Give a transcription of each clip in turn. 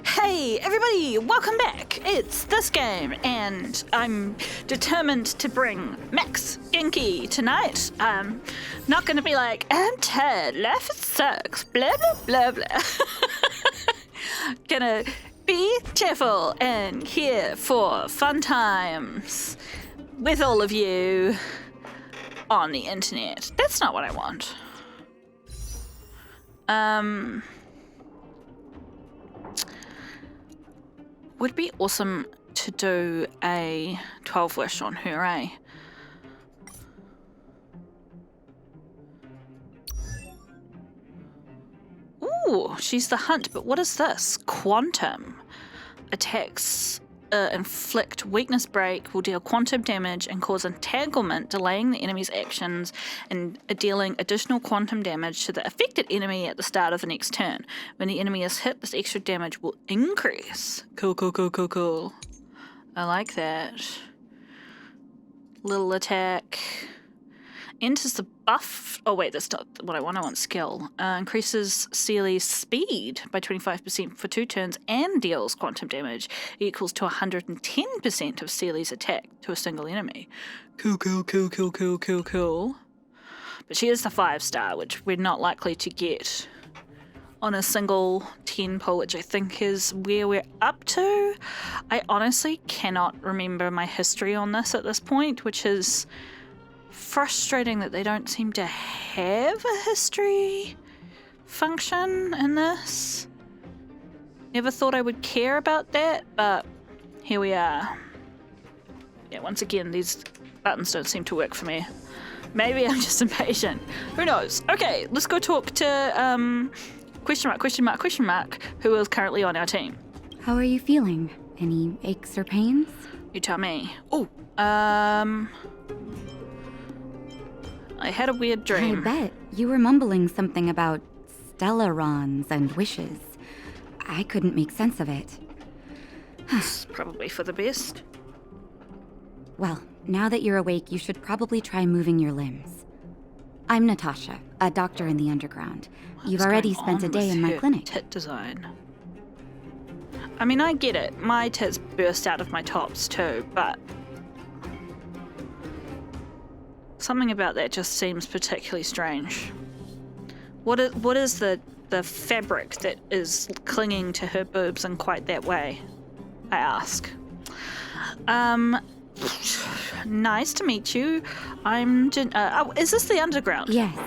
Hey everybody, welcome back. It's this game, and I'm determined to bring Max Genki tonight. Not gonna be like, I'm tired, life sucks, blah blah blah blah. Gonna be cheerful and here for fun times with all of you on the internet. That's not what I want. Would be awesome to do a 12 wish on her, eh? Ooh, she's the hunt, but what is this? Quantum. Attacks inflict weakness break, will deal quantum damage and cause entanglement, delaying the enemy's actions and dealing additional quantum damage to the affected enemy at the start of the next turn. When the enemy is hit, this extra damage will increase. Cool, cool, cool, cool, cool. I like that. Little attack. Enters the buff. Oh wait, that's not what I want. I want skill. Increases Seely's speed by 25% for 2 turns and deals quantum damage equals to 110% of Seely's attack to a single enemy. Cool, cool, cool, cool, cool, cool, cool. But she is the 5-star, which we're not likely to get on a single 10 pull, which I think is where we're up to. I honestly cannot remember my history on this point, which is frustrating that they don't seem to have a history function in this. Never thought I would care about that, but here we are. Yeah, once again, these buttons don't seem to work for me. Maybe I'm just impatient. Who knows? Okay, let's go talk to question mark, who is currently on our team. How are you feeling? Any aches or pains? You tell me. Oh, I had a weird dream. I bet. You were mumbling something about stellarons and wishes. I couldn't make sense of it. It's probably for the best. Well, now that you're awake, you should probably try moving your limbs. I'm Natasha, a doctor in the underground. You've already spent a day in my clinic. Tit design. I mean, I get it. My tits burst out of my tops too, but something about that just seems particularly strange. What is the fabric that is clinging to her boobs in quite that way? I ask. Nice to meet you. I'm is this the underground? Yes.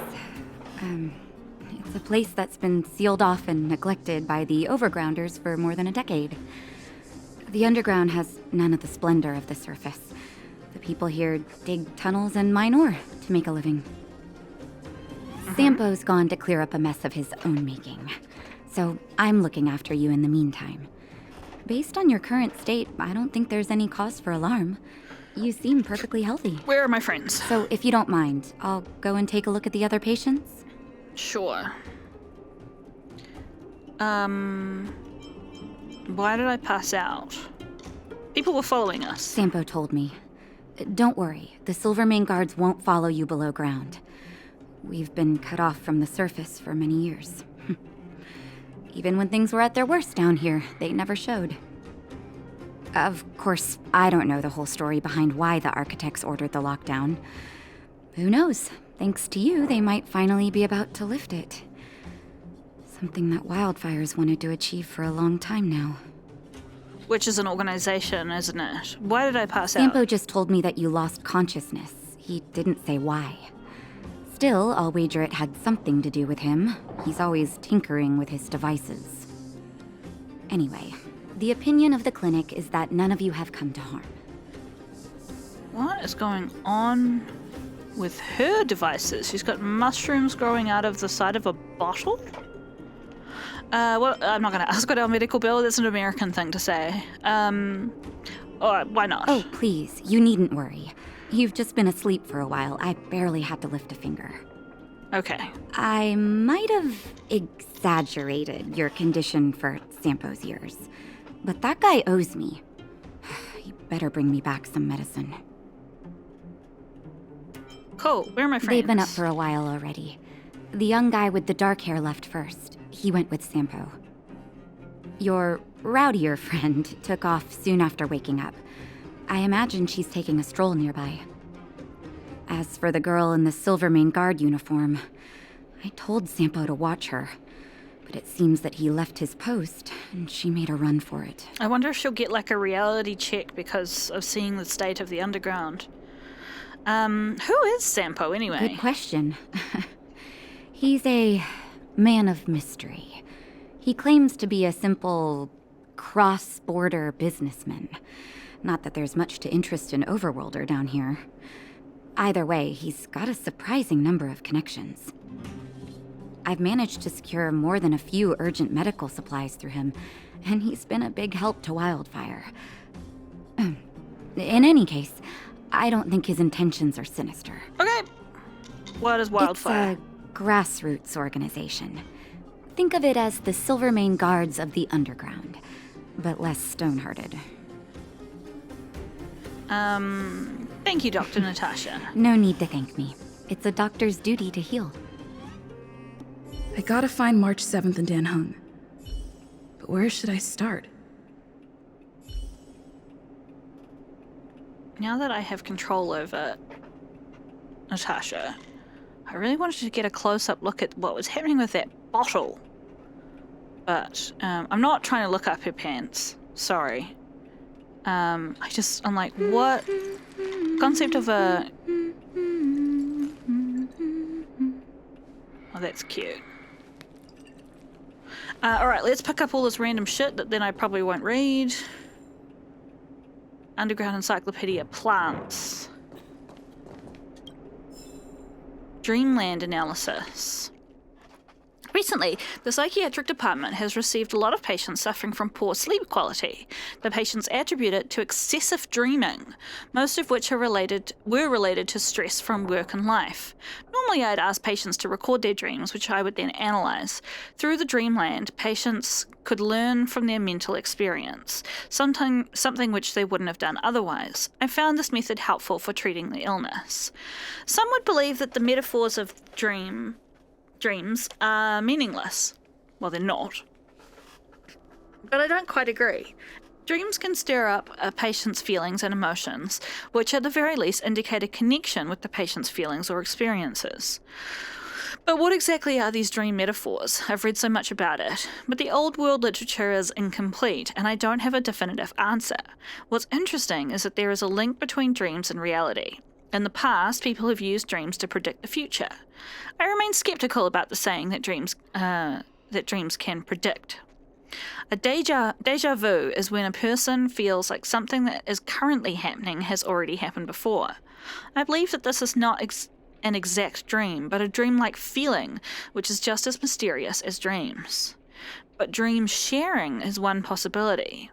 It's a place that's been sealed off and neglected by the overgrounders for more than a decade. The underground has none of the splendor of the surface. The people here dig tunnels and mine ore to make a living. Sampo's gone to clear up a mess of his own making, so I'm looking after you in the meantime. Based on your current state, I don't think there's any cause for alarm. You seem perfectly healthy. Where are my friends? So if you don't mind, I'll go and take a look at the other patients? Sure. Why did I pass out? People were following us. Sampo told me. Don't worry, the Silvermane guards won't follow you below ground. We've been cut off from the surface for many years. Even when things were at their worst down here, they never showed. Of course, I don't know the whole story behind why the architects ordered the lockdown. Who knows? Thanks to you, they might finally be about to lift it. Something that Wildfire's wanted to achieve for a long time now. Which is an organization, isn't it? Why did I pass out? Sampo just told me that you lost consciousness. He didn't say why. Still, I'll wager it had something to do with him. He's always tinkering with his devices. Anyway, the opinion of the clinic is that none of you have come to harm. What is going on with her devices? She's got mushrooms growing out of the side of a bottle? Well, I'm not going to ask what our medical bill. That's an American thing to say. Or why not? Oh, please, you needn't worry. You've just been asleep for a while. I barely had to lift a finger. Okay. I might have exaggerated your condition for Sampo's years, but that guy owes me. You better bring me back some medicine. Cool. Where are my friends? They've been up for a while already. The young guy with the dark hair left first. He went with Sampo. Your rowdier friend took off soon after waking up. I imagine she's taking a stroll nearby. As for the girl in the Silvermane Guard uniform, I told Sampo to watch her, but it seems that he left his post and she made a run for it. I wonder if she'll get like a reality check because of seeing the state of the underground. Who is Sampo anyway? Good question. He's a man of mystery. He claims to be a simple cross-border businessman. Not that there's much to interest an overworlder down here. Either way, he's got a surprising number of connections. I've managed to secure more than a few urgent medical supplies through him, and he's been a big help to Wildfire. In any case, I don't think his intentions are sinister. Okay. What is Wildfire? It's a grassroots organization. Think of it as the Silvermane Guards of the Underground, but less stone-hearted. Thank you, Dr. Natasha. No need to thank me. It's a doctor's duty to heal. I gotta find March 7th and Dan Hung. But where should I start? Now that I have control over Natasha, I really wanted to get a close-up look at what was happening with that bottle. But I'm not trying to look up her pants. Sorry. I'm like, what? Concept of a... Oh, that's cute. Alright, let's pick up all this random shit that then I probably won't read. Underground Encyclopedia Plants. Dreamland Analysis. Recently, the psychiatric department has received a lot of patients suffering from poor sleep quality. The patients attribute it to excessive dreaming, most of which were related to stress from work and life. Normally, I'd ask patients to record their dreams, which I would then analyze. Through the Dreamland, patients could learn from their mental experience, something which they wouldn't have done otherwise. I found this method helpful for treating the illness. Some would believe that the metaphors of dreams are meaningless. Well, they're not. But I don't quite agree. Dreams can stir up a patient's feelings and emotions, which at the very least indicate a connection with the patient's feelings or experiences. But what exactly are these dream metaphors? I've read so much about it, but the old world literature is incomplete, and I don't have a definitive answer. What's interesting is that there is a link between dreams and reality. In the past, people have used dreams to predict the future. I remain skeptical about the saying that dreams can predict. A déjà vu is when a person feels like something that is currently happening has already happened before. I believe that this is not an exact dream, but a dream-like feeling, which is just as mysterious as dreams. But dream sharing is one possibility.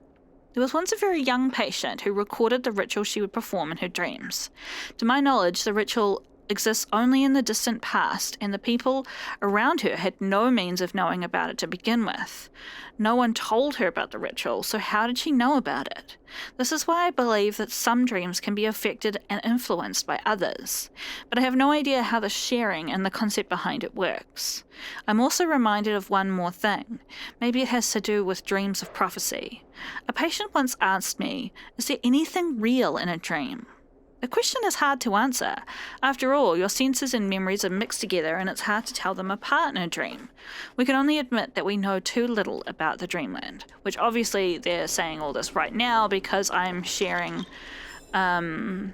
There was once a very young patient who recorded the ritual she would perform in her dreams. To my knowledge, the ritual exists only in the distant past, and the people around her had no means of knowing about it to begin with. No one told her about the ritual, so how did she know about it? This is why I believe that some dreams can be affected and influenced by others, but I have no idea how the sharing and the concept behind it works. I'm also reminded of one more thing. Maybe it has to do with dreams of prophecy. A patient once asked me, is there anything real in a dream? The question is hard to answer. After all, your senses and memories are mixed together and it's hard to tell them apart in a dream. We can only admit that we know too little about the dreamland, which obviously they're saying all this right now because I'm sharing, having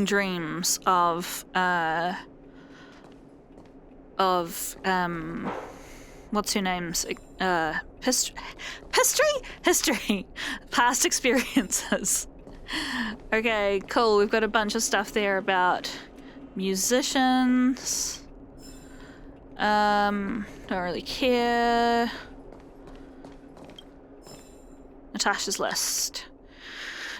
dreams of what's her name's, history, past experiences. Okay, cool, we've got a bunch of stuff there about musicians. Don't really care. Natasha's list.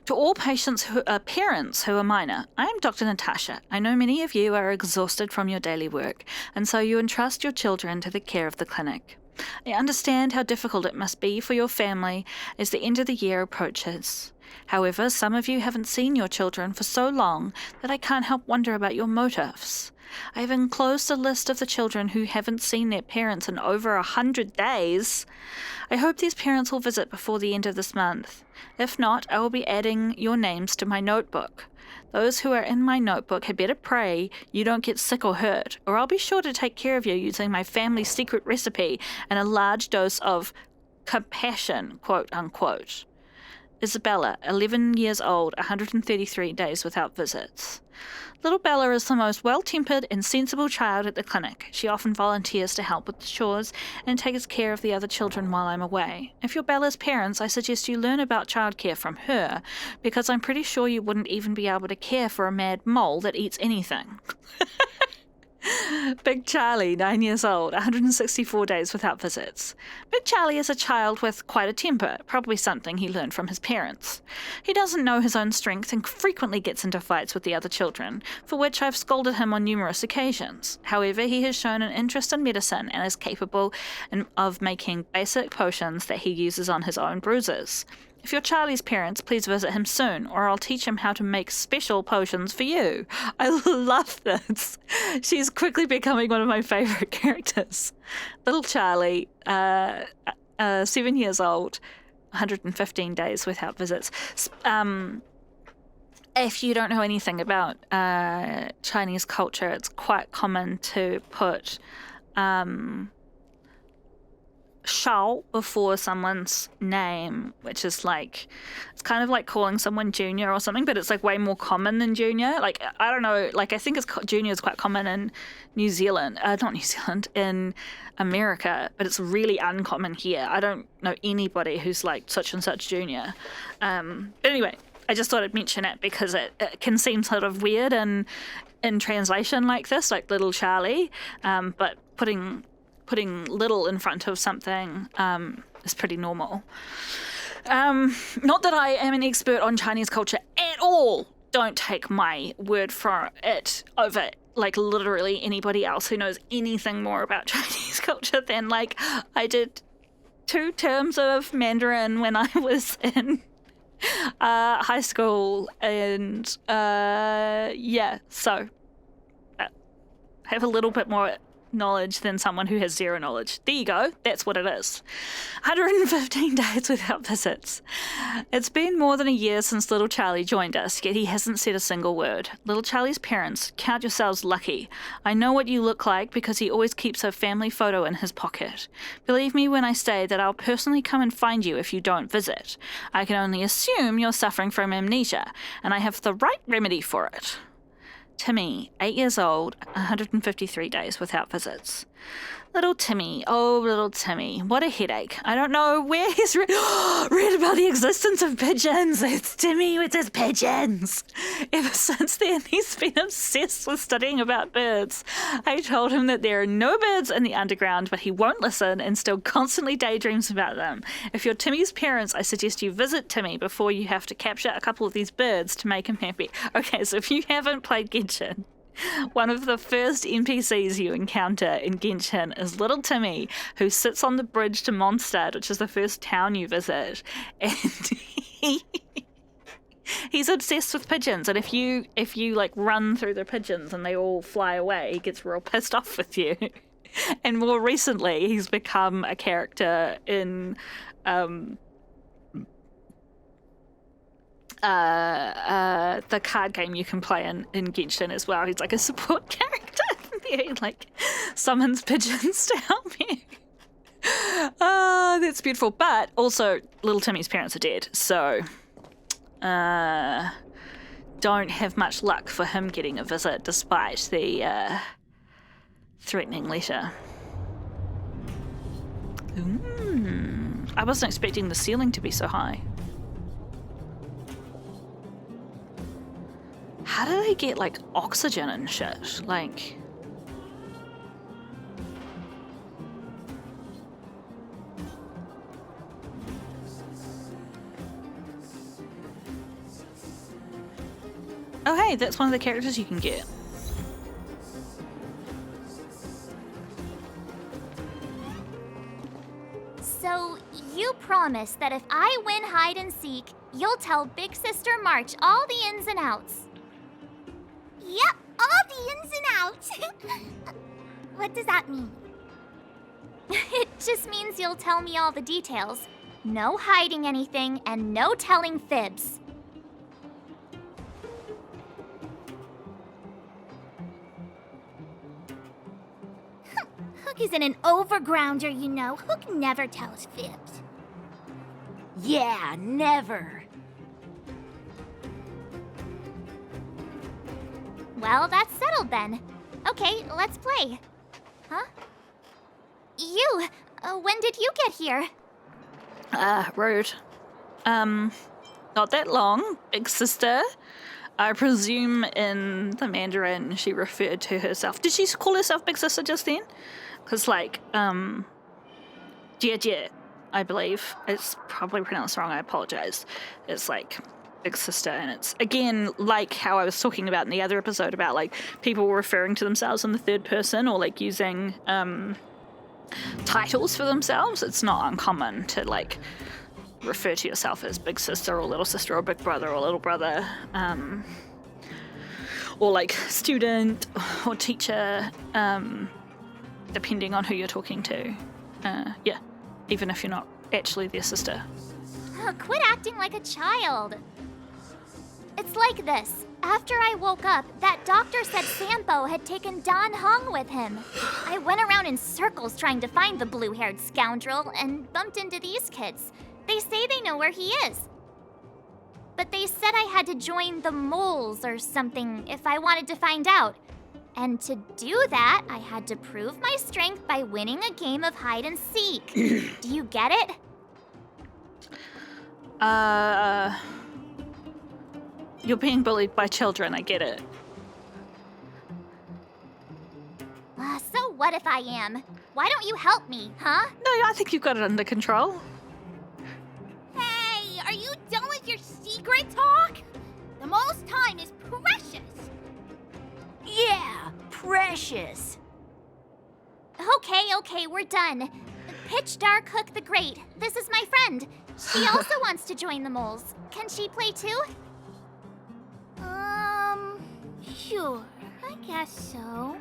To all parents who are minor, I am Dr. Natasha. I know many of you are exhausted from your daily work, and so you entrust your children to the care of the clinic. I understand how difficult it must be for your family as the end of the year approaches. However, some of you haven't seen your children for so long that I can't help wonder about your motives. I have enclosed a list of the children who haven't seen their parents in over 100 days. I hope these parents will visit before the end of this month. If not, I will be adding your names to my notebook. Those who are in my notebook had better pray you don't get sick or hurt, or I'll be sure to take care of you using my family's secret recipe and a large dose of compassion, quote unquote. Isabella, 11 years old, 133 days without visits. Little Bella is the most well-tempered and sensible child at the clinic. She often volunteers to help with the chores and takes care of the other children while I'm away. If you're Bella's parents, I suggest you learn about childcare from her, because I'm pretty sure you wouldn't even be able to care for a mad mole that eats anything. Big Charlie, 9 years old, 164 days without visits. Big Charlie is a child with quite a temper, probably something he learned from his parents. He doesn't know his own strength and frequently gets into fights with the other children, for which I've scolded him on numerous occasions. However, he has shown an interest in medicine and is capable of making basic potions that he uses on his own bruises. If you're Charlie's parents, please visit him soon, or I'll teach him how to make special potions for you. I love this. She's quickly becoming one of my favourite characters. Little Charlie, 7 years old, 115 days without visits. If you don't know anything about Chinese culture, it's quite common to put Shao before someone's name, which is like, it's kind of like calling someone junior or something, but it's like way more common than junior. Like, I don't know, like I think junior is quite common in New Zealand, not New Zealand, in America, but it's really uncommon here. I don't know anybody who's like such and such junior. But anyway, I just thought I'd mention it because it can seem sort of weird in translation like this, like little Charlie, but putting little in front of something is pretty normal. Not that I am an expert on Chinese culture at all. Don't take my word for it over like literally anybody else who knows anything more about Chinese culture than like I did 2 terms of Mandarin when I was in high school, and so I have a little bit more knowledge than someone who has zero knowledge. There you go. That's what it is. 115 days without visits. It's been more than a year since little Charlie joined us, yet he hasn't said a single word. Little Charlie's parents, count yourselves lucky. I know what you look like because he always keeps a family photo in his pocket. Believe me when I say that I'll personally come and find you if you don't visit. I can only assume you're suffering from amnesia, and I have the right remedy for it. Timmy, 8 years old, 153 days without visits. Little Timmy, oh little Timmy, what a headache. I don't know where he's read about the existence of pigeons. It's Timmy with his pigeons. Ever since then, he's been obsessed with studying about birds. I told him that there are no birds in the underground, but he won't listen and still constantly daydreams about them. If you're Timmy's parents, I suggest you visit Timmy before you have to capture a couple of these birds to make him happy. Okay, so if you haven't played Genshin, one of the first NPCs you encounter in Genshin is little Timmy, who sits on the bridge to Mondstadt, which is the first town you visit, and he's obsessed with pigeons. And if you like run through the pigeons and they all fly away, he gets real pissed off with you. And more recently, he's become a character in the card game you can play in Genshin as well. He's like a support character. He like summons pigeons to help you. That's beautiful. But also, little Timmy's parents are dead, so don't have much luck for him getting a visit despite the threatening letter. I wasn't expecting the ceiling to be so high. How do they get, like, oxygen and shit? Like... Oh, hey, that's one of the characters you can get. So, you promise that if I win hide and seek, you'll tell Big Sister March all the ins and outs. Yep, all the ins and outs. What does that mean? It just means you'll tell me all the details. No hiding anything and no telling fibs. Hook isn't an overgrounder, you know. Hook never tells fibs. Yeah, never. Well, that's settled then. Okay, let's play. Huh? You, when did you get here? Rude. Not that long, big sister. I presume in the Mandarin she referred to herself. Did she call herself big sister just then? Because, like, Jie Jie, I believe. It's probably pronounced wrong, I apologize. It's like big sister, and it's, again, like how I was talking about in the other episode about, like, people referring to themselves in the third person or, like, using, titles for themselves. It's not uncommon to, like, refer to yourself as big sister or little sister or big brother or little brother, or like student or teacher, depending on who you're talking to. Yeah, even if you're not actually their sister. Quit acting like a child. It's like this. After I woke up, that doctor said Sampo had taken Dan Hung with him. I went around in circles trying to find the blue-haired scoundrel and bumped into these kids. They say they know where he is. But they said I had to join the moles or something if I wanted to find out. And to do that, I had to prove my strength by winning a game of hide and seek. Do you get it? You're being bullied by children, I get it. So what if I am? Why don't you help me, huh? No, I think you've got it under control. Hey, are you done with your secret talk? The most time is precious. Yeah, precious. Okay, we're done. Pitch Dark Hook the Great. This is my friend. She also wants to join the moles. Can she play too? Sure. I guess so.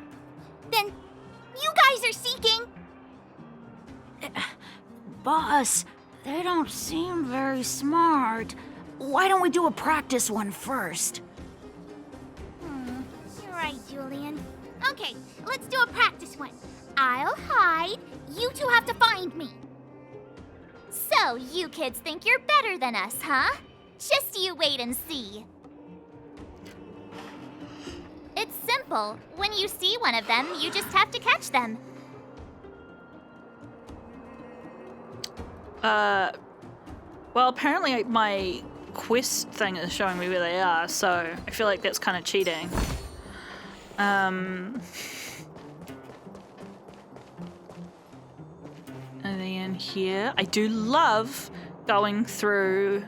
Then, you guys are seeking. Boss, they don't seem very smart. Why don't we do a practice one first? You're right, Julian. Okay, let's do a practice one. I'll hide. You two have to find me. So, you kids think you're better than us, huh? Just you wait and see. It's simple. When you see one of them, you just have to catch them. Well, apparently my quest thing is showing me where they are, so I feel like that's kind of cheating. Are they in here? I do love going through,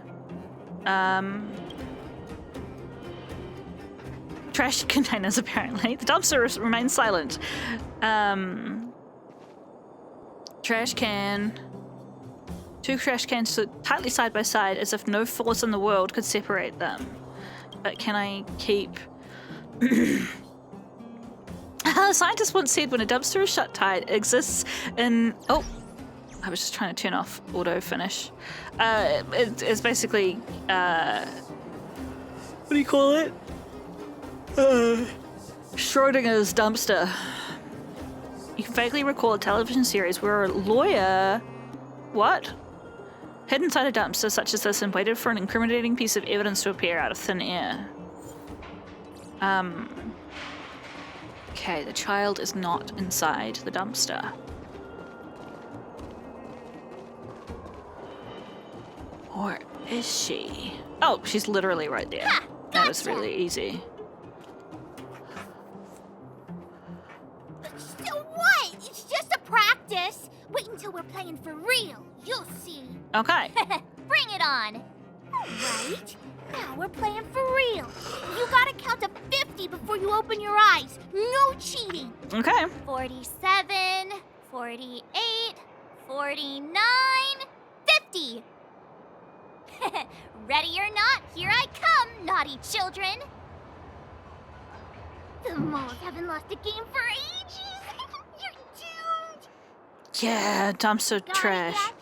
trash containers, apparently. The dumpster remains silent. Trash can. Two trash cans stood tightly side by side as if no force in the world could separate them. But can I keep... Scientists once said when a dumpster is shut tight, it exists in... Oh, I was just trying to turn off auto finish. It's basically... what do you call it? Schrodinger's dumpster. You can vaguely recall a television series where a lawyer... What? Hid inside a dumpster such as this and waited for an incriminating piece of evidence to appear out of thin air. Okay, the child is not inside the dumpster. Or is she? Oh, she's literally right there. Ha! That was Gotcha! really easy. So what? It's just a practice. Wait until we're playing for real. You'll see. Okay. Bring it on. Right. Now we're playing for real. You gotta count to 50 before you open your eyes. No cheating. Okay. 47, 48, 49, 50. Ready or not, here I come, naughty children. The moles haven't lost a game for ages. You're doomed. Yeah, dumpster Got it trash. yet?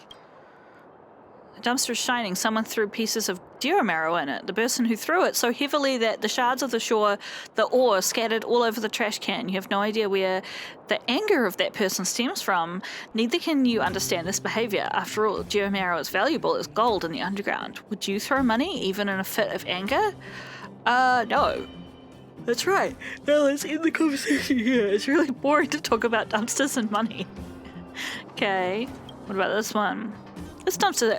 The dumpster's shining. Someone threw pieces of deer marrow in it. The person who threw it so heavily that the shards of the ore scattered all over the trash can. You have no idea where the anger of that person stems from. Neither can you understand this behavior. After all, deer marrow is valuable as gold in the underground. Would you throw money even in a fit of anger? No. That's right. Now let's end the conversation here. It's really boring to talk about dumpsters and money. Okay. What about this one? This dumpster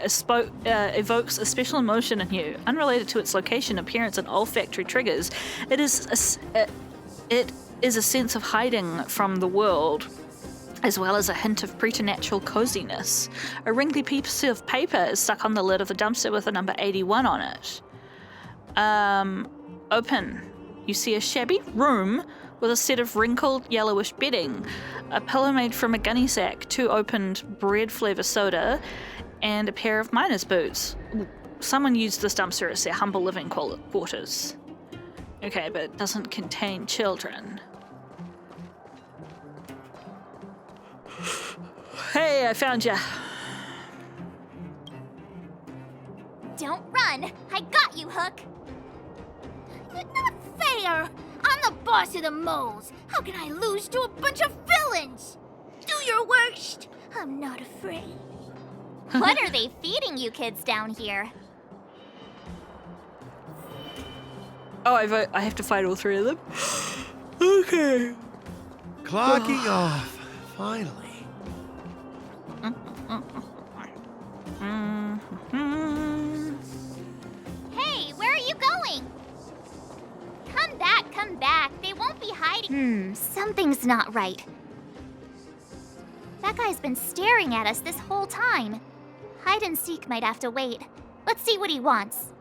evokes a special emotion in you, unrelated to its location, appearance, and olfactory triggers. It is a sense of hiding from the world, as well as a hint of preternatural coziness. A wrinkly piece of paper is stuck on the lid of the dumpster with the number 81 on it. Open. You see a shabby room with a set of wrinkled yellowish bedding, a pillow made from a gunny sack, 2 opened bread flavour soda, and a pair of miner's boots. Someone used this dumpster as their humble living quarters. Okay, but it doesn't contain children. Hey, I found ya. Don't run. I got you, Hook. Not fair. I'm the boss of the moles. How can I lose to a bunch of villains? Do your worst. I'm not afraid. What are they feeding you kids down here? Oh, I have to fight all 3 of them? Okay. Clocking off, finally. Hey, where are you going? Come back, come back. They won't be hiding. Something's not right. That guy's been staring at us this whole time. Hide and seek might have to wait. Let's see what he wants.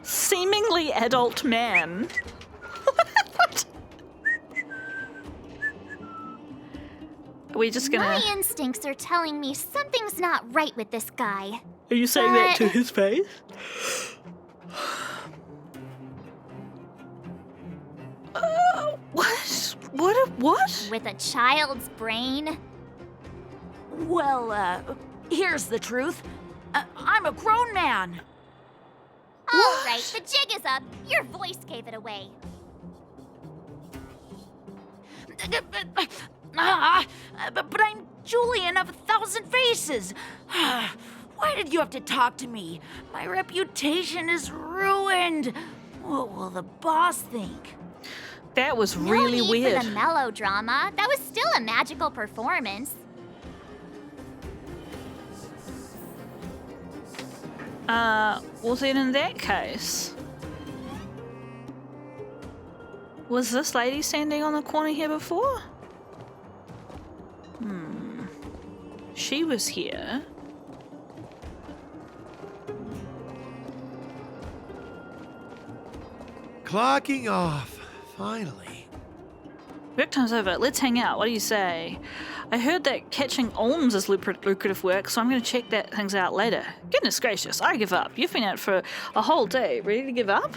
Seemingly adult man. What? Are we just gonna... My instincts are telling me something's not right with this guy. Are you saying that to But- his face? What? What? With a child's brain? Well, here's the truth. I'm a grown man. All right, the jig is up. Your voice gave it away. But I'm Julian of 1,000 Faces. Why did you have to talk to me? My reputation is ruined. What will the boss think? That was No really need weird. for the melodrama. That was still a magical performance. Well then in that case... Was this lady standing on the corner here before? She was here. Clocking off, finally. Work time's over. Let's hang out. What do you say? I heard that catching alms is lucrative work, so I'm going to check that things out later. Goodness gracious, I give up. You've been out for a whole day. Ready to give up?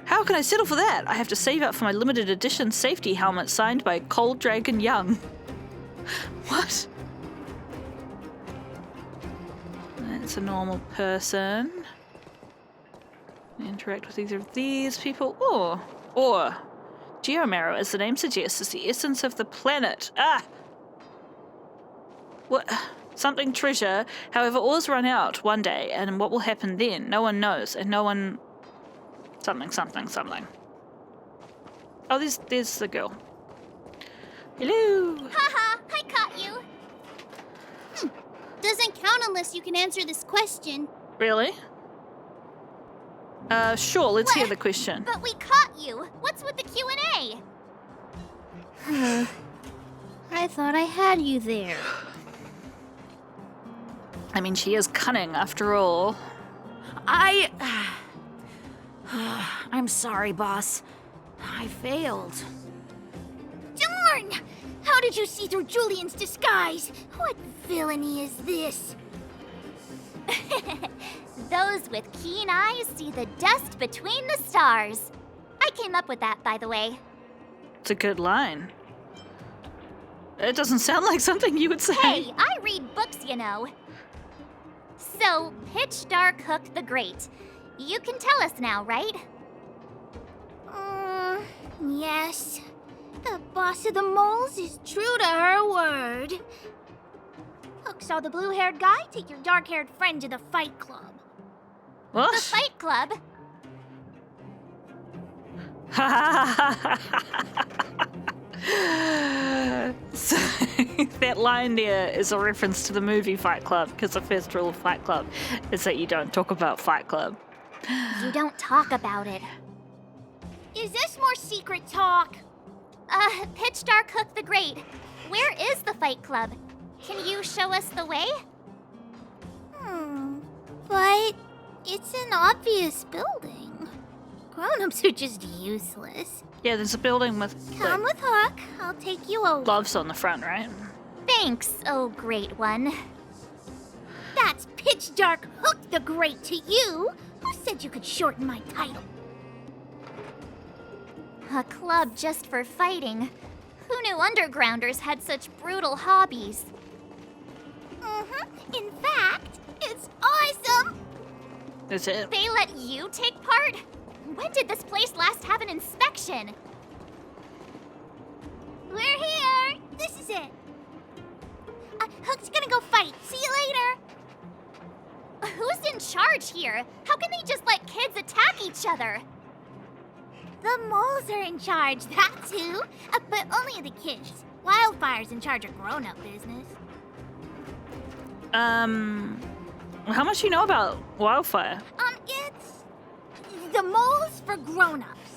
How can I settle for that? I have to save up for my limited edition safety helmet signed by Cold Dragon Young. What? That's a normal person. Interact with either of these people, or Geomarrow, as the name suggests, is the essence of the planet. What? Something treasure. However, ores run out one day, and what will happen then? No one knows, and no one... Something. Oh, there's the girl. Hello. Haha, I caught you. Doesn't count unless you can answer this question. Really? Sure, let's hear the question. But we caught you. What's with the Q&A? I thought I had you there. I mean, she is cunning after all. I'm sorry, boss. I failed. Darn! How did you see through Julian's disguise? What villainy is this? Those with keen eyes see the dust between the stars. I came up with that, by the way. It's a good line. It doesn't sound like something you would say. Hey, I read books, you know. So, Pitch Dark Hook the Great. You can tell us now, right? Yes. The boss of the moles is true to her word. Hook saw the blue-haired guy take your dark-haired friend to the fight club. What? The Fight Club? So, that line there is a reference to the movie Fight Club, because the first rule of Fight Club is that you don't talk about Fight Club. You don't talk about it. Is this more secret talk? Pitch Dark Hook the Great. Where is the Fight Club? Can you show us the way? But it's an obvious building. Grown-ups are just useless. Yeah, there's a building with Come with Hook. I'll take you over. gloves on the front, right? Thanks, oh great one. That's Pitch Dark Hook the Great to you. Who said you could shorten my title? A club just for fighting. Who knew undergrounders had such brutal hobbies? In fact, it's awesome. Is it? They let you take part? When did this place last have an inspection? We're here. This is it. Hook's gonna go fight. See you later. Who's in charge here? How can they just let kids attack each other? The moles are in charge, that's who. But only the kids. Wildfire's in charge of grown-up business. How much do you know about Wildfire? It's the moles for grown-ups.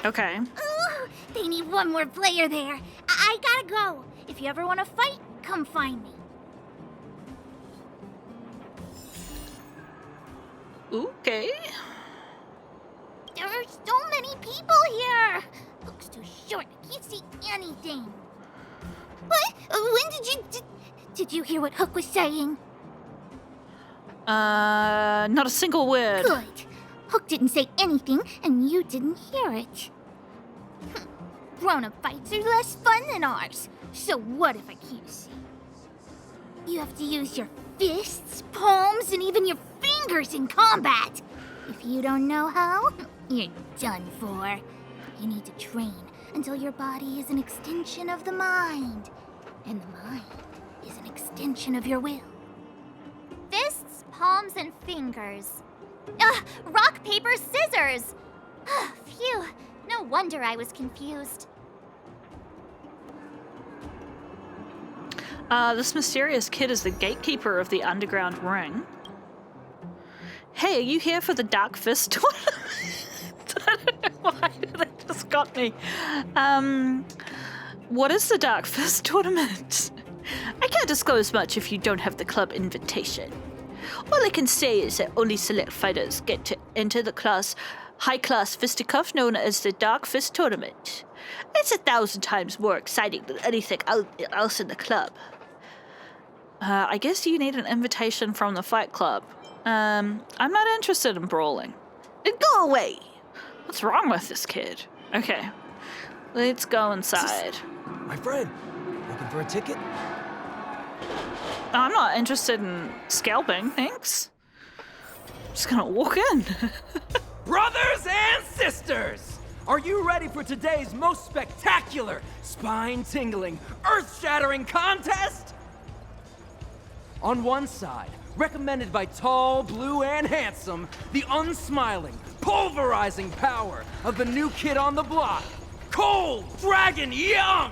Okay. Ooh, they need one more player there. I gotta go. If you ever want to fight, come find me. Okay. There are so many people here. Hook's too short. I can't see anything. What? When did you hear what Hook was saying? Not a single word. Good. Hook didn't say anything, and you didn't hear it. Grown-up fights are less fun than ours. So what if I can't see? You have to use your fists, palms, and even your fingers in combat. If you don't know how, you're done for. You need to train until your body is an extension of the mind. And the mind is an extension of your will. Fists, palms, and fingers. Rock, paper, scissors! Phew, no wonder I was confused. This mysterious kid is the gatekeeper of the underground ring. Hey, are you here for the Dark Fist tournament? I don't know why that just got me. What is the Dark Fist tournament? I can't disclose much if you don't have the club invitation. All I can say is that only select fighters get to enter the high-class fisticuff known as the Dark Fist tournament. It's 1,000 times more exciting than anything else in the club. I guess you need an invitation from the fight club. I'm not interested in brawling. Then go away! What's wrong with this kid? Okay, let's go inside. My friend, looking for a ticket? I'm not interested in scalping, thanks. Just gonna walk in. Brothers and sisters! Are you ready for today's most spectacular, spine-tingling, earth-shattering contest? On one side, recommended by tall, blue, and handsome, the unsmiling, pulverizing power of the new kid on the block, Cold Dragon Young!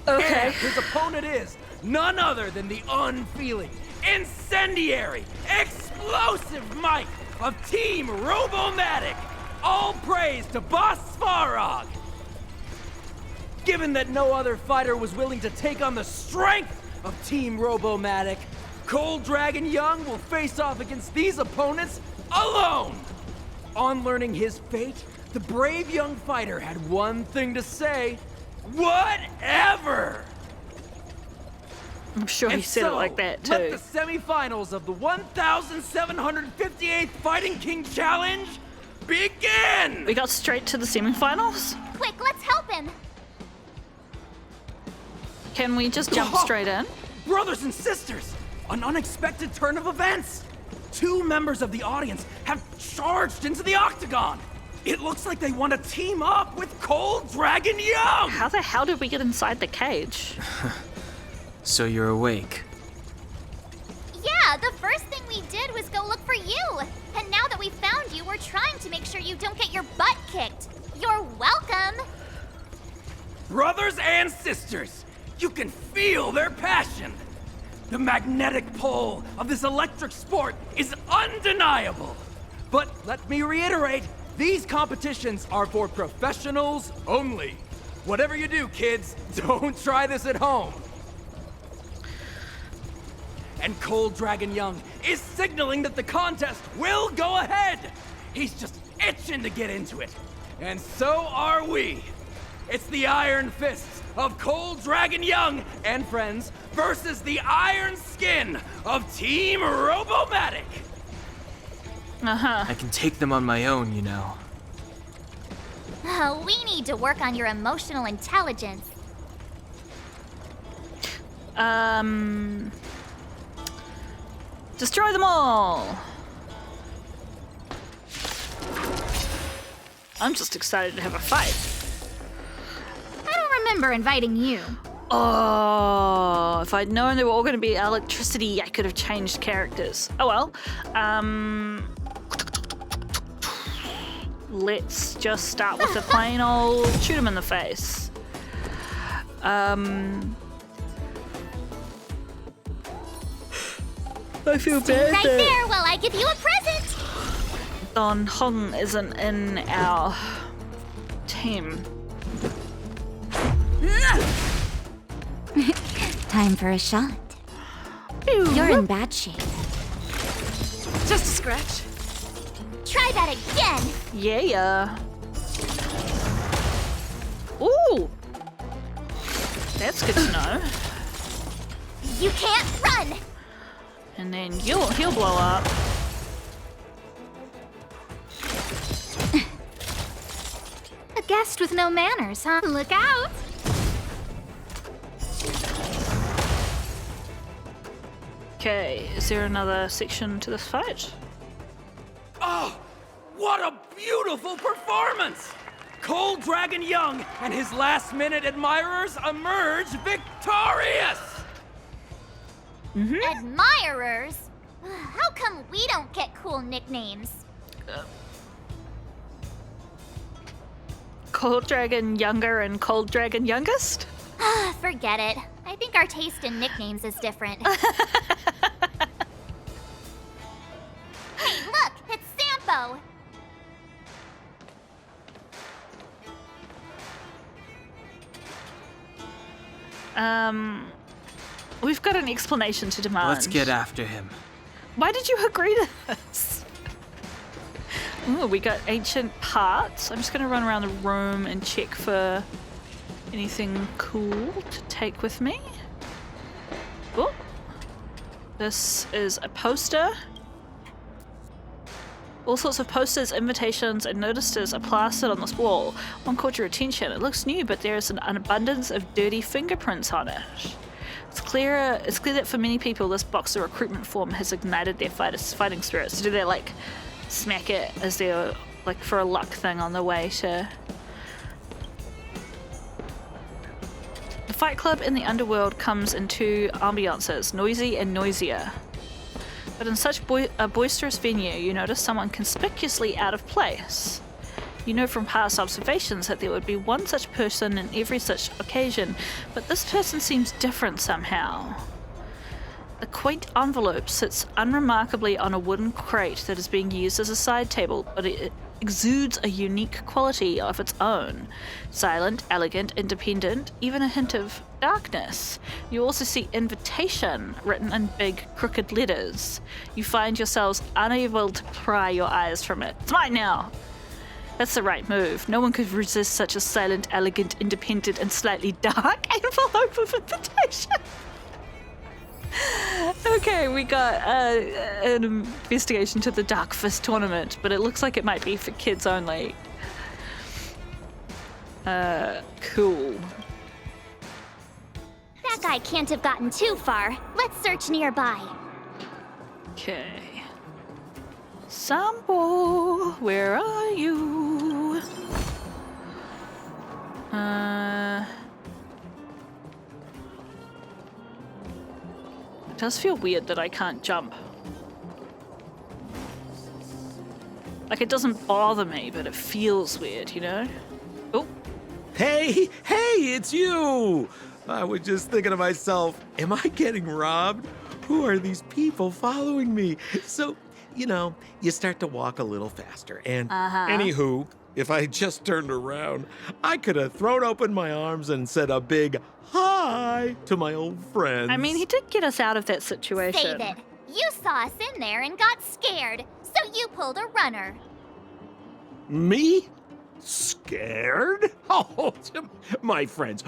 Okay. And his opponent is none other than the unfeeling, incendiary, explosive might of Team Robomatic! All praise to Boss Svarog! Given that no other fighter was willing to take on the strength of Team Robomatic, Cold Dragon Young will face off against these opponents alone! On learning his fate, the brave young fighter had one thing to say. whatever! I'm sure he And said it so, like that let too. the semifinals of the 1758th Fighting King Challenge begin! We got straight to the semifinals? Quick, let's help him. Can we just jump straight in? Brothers and sisters, an unexpected turn of events. 2 members of the audience have charged into the octagon. It looks like they want to team up with Cold Dragon Young. How the hell did we get inside the cage? So you're awake. Yeah, the first thing we did was go look for you. And now that we found you, we're trying to make sure you don't get your butt kicked. You're welcome. Brothers and sisters, you can feel their passion. The magnetic pull of this electric sport is undeniable. But let me reiterate, these competitions are for professionals only. Whatever you do, kids, don't try this at home. And Cold Dragon Young is signaling that the contest will go ahead. He's just itching to get into it. And so are we. It's the Iron Fists of Cold Dragon Young and friends versus the Iron Skin of Team Robomatic. Uh-huh. I can take them on my own, you know. We need to work on your emotional intelligence. Destroy them all! I'm just excited to have a fight. I don't remember inviting you. Oh, if I'd known they were all going to be electricity, I could have changed characters. Oh well. Let's just start with a plain old shoot him in the face. I feel bad Right that there while I give you a present. Don Hong isn't in our team. Time for a shot. You're in bad shape. Just a scratch. Try that again. Yeah. Ooh. That's good to know. You can't run. And then he'll blow up. A guest with no manners, huh? Look out! Okay, is there another section to this fight? Oh, what a beautiful performance! Cold Dragon Young and his last-minute admirers emerge victorious! Admirers? How come we don't get cool nicknames? Cold Dragon Younger and Cold Dragon Youngest? Forget it. I think our taste in nicknames is different. Hey, look! It's Sampo! We've got an explanation to demand. Let's get after him. Why did you agree to this? Ooh, we got ancient parts. I'm just gonna run around the room and check for anything cool to take with me. Oh, this is a poster. All sorts of posters, invitations, and notices are plastered on this wall. One caught your attention. It looks new, but there is an abundance of dirty fingerprints on it. It's clear that for many people, this box of recruitment form has ignited their fighting spirits. So do they like smack it as they're like for a luck thing on the way to? The Fight Club in the underworld comes in 2 ambiances, noisy and noisier. But in such a boisterous venue, you notice someone conspicuously out of place. You know from past observations that there would be one such person in every such occasion, but this person seems different somehow. The quaint envelope sits unremarkably on a wooden crate that is being used as a side table, but it exudes a unique quality of its own. Silent, elegant, independent, even a hint of darkness. You also see invitation written in big, crooked letters. You find yourselves unable to pry your eyes from it. It's mine now! That's the right move. No one could resist such a silent, elegant, independent, and slightly dark envelope of invitation. Okay, we got an investigation to the Dark Fist tournament, but it looks like it might be for kids only. Cool. That guy can't have gotten too far. Let's search nearby. Okay. Sampo, where are you? It does feel weird that I can't jump. Like, it doesn't bother me, but it feels weird, you know? Oh. Hey, it's you! I was just thinking to myself, am I getting robbed? Who are these people following me? So, you start to walk a little faster. And anywho, if I just turned around, I could have thrown open my arms and said a big hi to my old friends. I mean, he did get us out of that situation. Save it. You saw us in there and got scared, so you pulled a runner. Me? Scared? Oh, my friends,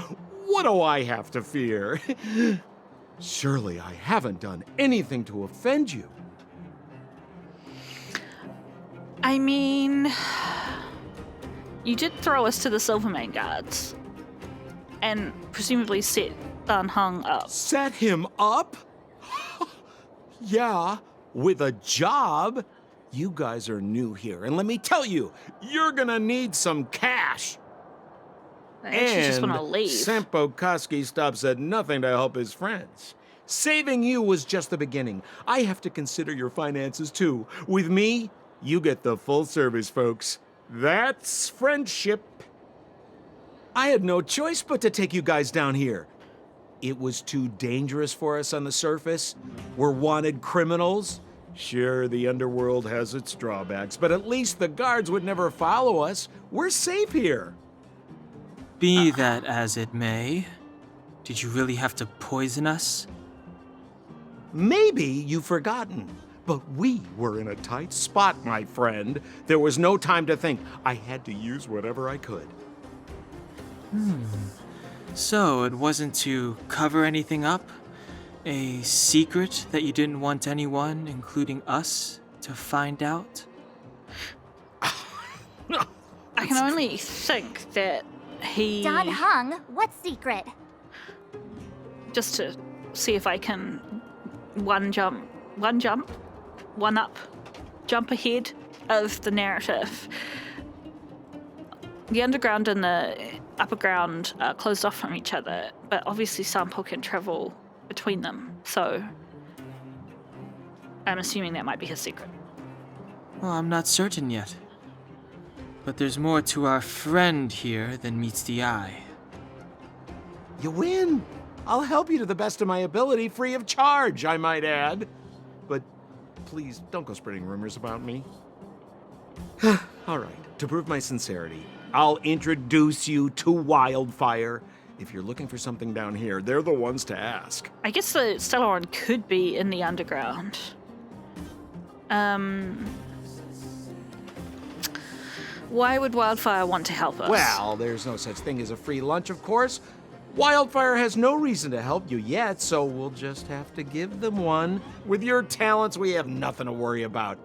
what do I have to fear? Surely I haven't done anything to offend you. I mean, you did throw us to the Silvermane guards and presumably set Dan Heng up. Set him up? Yeah, with a job. You guys are new here, and let me tell you, you're gonna need some cash. I actually just want to leave. Sampo Koski stops at nothing to help his friends. Saving you was just the beginning. I have to consider your finances too. With me, you get the full service, folks. That's friendship. I had no choice but to take you guys down here. It was too dangerous for us on the surface. We're wanted criminals. Sure, the underworld has its drawbacks, but at least the guards would never follow us. We're safe here. Be that as it may, did you really have to poison us? Maybe you've forgotten, but we were in a tight spot, my friend. There was no time to think. I had to use whatever I could. So it wasn't to cover anything up? A secret that you didn't want anyone, including us, to find out? I can only think that he... Dan Heng, what secret? Just to see if I can jump ahead of the narrative. The underground and the upper ground are closed off from each other, but obviously Sampo can travel between them, so I'm assuming that might be his secret. Well, I'm not certain yet. But there's more to our friend here than meets the eye. You win. I'll help you to the best of my ability, free of charge, I might add. But please, don't go spreading rumors about me. All right, to prove my sincerity, I'll introduce you to Wildfire. If you're looking for something down here, they're the ones to ask. I guess the Stellaron could be in the underground. Why would Wildfire want to help us? Well, there's no such thing as a free lunch, of course. Wildfire has no reason to help you yet, so we'll just have to give them one. With your talents, we have nothing to worry about.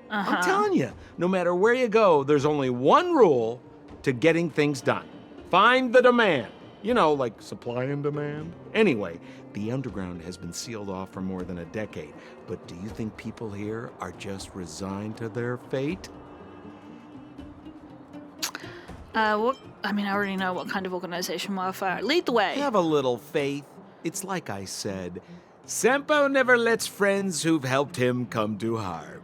I'm telling you, no matter where you go, there's only one rule to getting things done. Find the demand. You know, like supply and demand. Anyway, the underground has been sealed off for more than a decade. But do you think people here are just resigned to their fate? I already know what kind of organization Wildfire. Lead the way. Have a little faith. It's like I said, Sampo never lets friends who've helped him come to harm.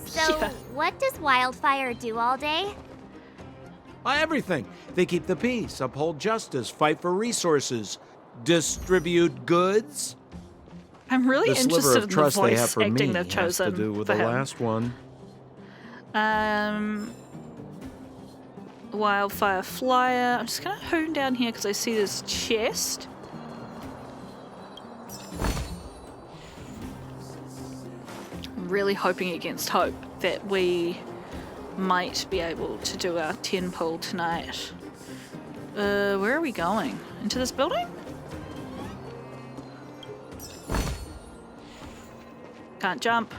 So, what does Wildfire do all day? Everything. They keep the peace, uphold justice, fight for resources, distribute goods. I'm really The sliver interested of in the trust they have voice for me acting they've has chosen to do with for the him. last one. Wildfire Flyer. I'm just gonna hone down here because I see this chest. really hoping against hope that we might be able to do our 10 pull tonight. Where are we going? Into this building? Can't jump.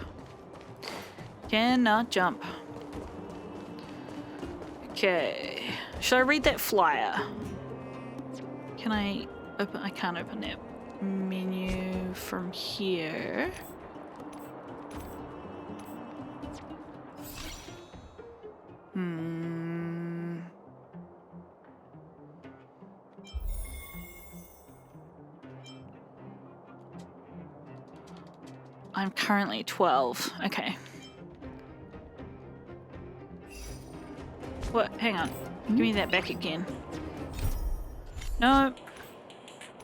Cannot jump. Okay. Should I read that flyer? Can I open? I can't open that menu from here. I'm currently 12. Okay. What? Hang on. Give me that back again. No.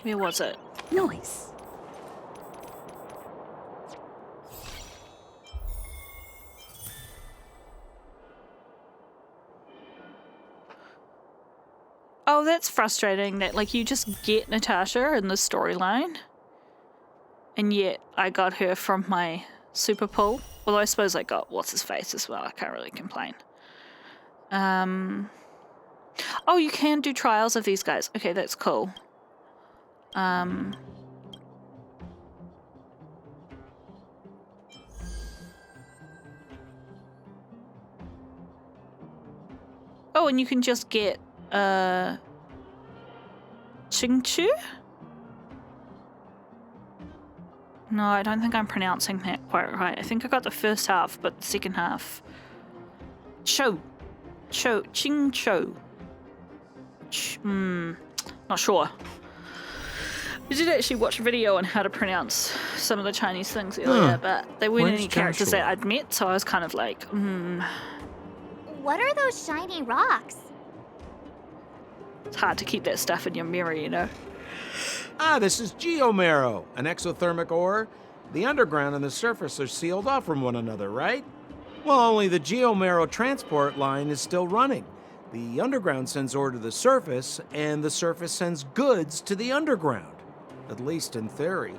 Where was it? Noise. Oh, that's frustrating that, like, you just get Natasha in the storyline. And yet I got her from my super pull. Although I suppose I got what's-his-face as well. I can't really complain. Oh, you can do trials of these guys. Okay, that's cool. Oh, and you can just get Chingchu? No, I don't think I'm pronouncing that quite right. I think I got the first half, but the second half. Chingcho. Not sure. I did actually watch a video on how to pronounce some of the Chinese things earlier, but there weren't any characters that I'd met, so I was kind of like, What are those shiny rocks? It's hard to keep that stuff in your mirror, you know. Ah, this is geomarrow, an exothermic ore. The underground and the surface are sealed off from one another, right? Well, only the geomarrow transport line is still running. The underground sends ore to the surface, and the surface sends goods to the underground. At least in theory.